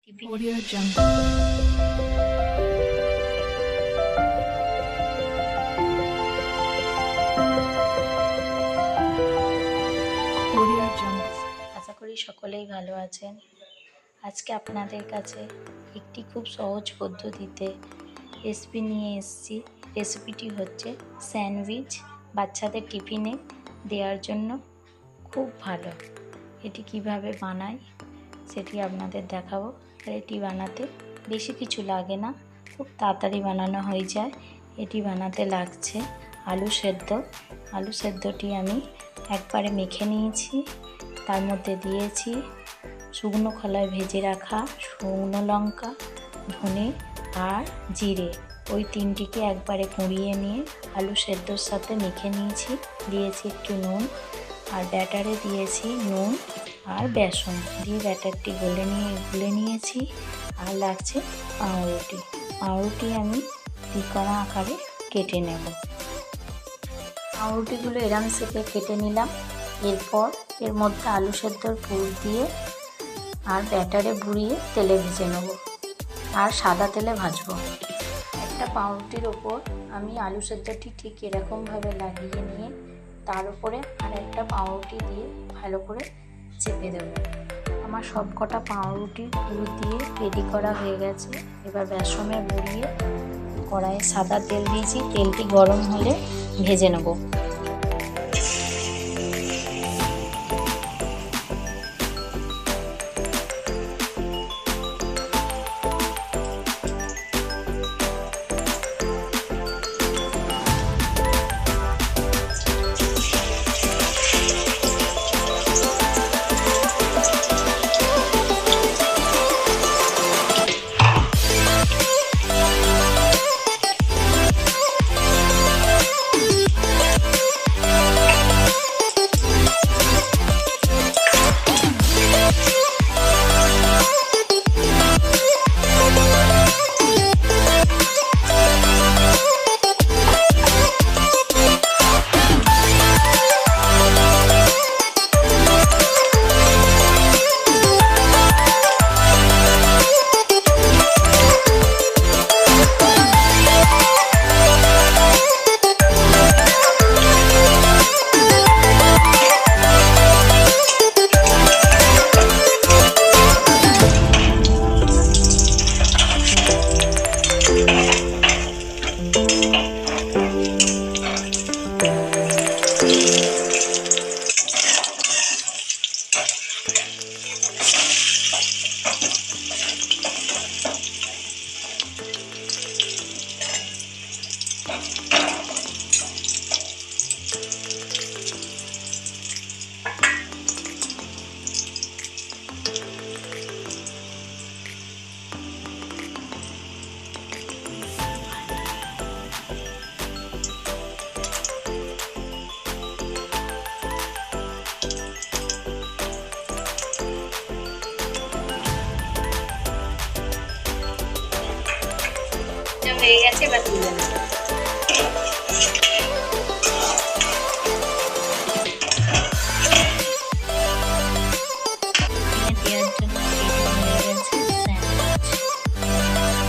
Audio Jungle. Audio Jungle. আশা করি সকলেই ভালো আছেন। আজকে আপনাদের কাছে একটি খুব সহজ পদ্ধতিতে রেসিপি নিয়ে এসেছি। রেসিপিটি হচ্ছে স্যান্ডউইচ। বাচ্চাদের টিফিনে দেওয়ার জন্য খুব ভালো। এটি কিভাবে বানাই সেটি আপনাদের দেখাবো। এটি বানাতে বেশি কিছু লাগে না, খুব তাড়াতাড়ি বানানো হয়ে যায়। এটি বানাতে লাগছে আলু সেদ্ধ। আলু সেদ্ধটি আমি একবারে মেখে নিয়েছি। তার মধ্যে দিয়েছি শুকনো খোলায় ভেজে রাখা শুকনো লঙ্কা, ধনে আর জিরে। ওই তিনটিকে একবারে কুড়িয়ে নিয়ে আলু সেদ্ধর সাথে মেখে নিয়েছি। দিয়েছি একটু নুন আর ব্যাটারে দিয়েছি নুন আর বেসন দিয়ে ব্যাটারটি গুলে নিয়েছি। আর লাগছে পাউরুটি। পাউরুটি আমি তিকোনা আকারে কেটে নেব। পাউরুটিগুলো এরম শেপে কেটে নিলাম। এরপর এর মধ্যে আলু সেদ্ধর পুর দিয়ে আর ব্যাটারে বুড়িয়ে তেলে ভেজে নেব আর সাদা তেলে ভাজবো। একটা পাউরুটির ওপর আমি আলু সেদ্ধটি ঠিক এরকমভাবে লাগিয়ে নিয়ে তার উপরে আর একটা পাউরুটি দিয়ে ভালো করে চেপে দেব। আমার সব কটা পাউরুটির পুর দিয়ে রেডি করা হয়ে গেছে। এবার বেসনে বুড়িয়ে কড়াইয়ে সাদা তেল দিয়েছি। তেলটি গরম হলে ভেজে নেব। হয়ে গেছে, এবার তুলে নেব।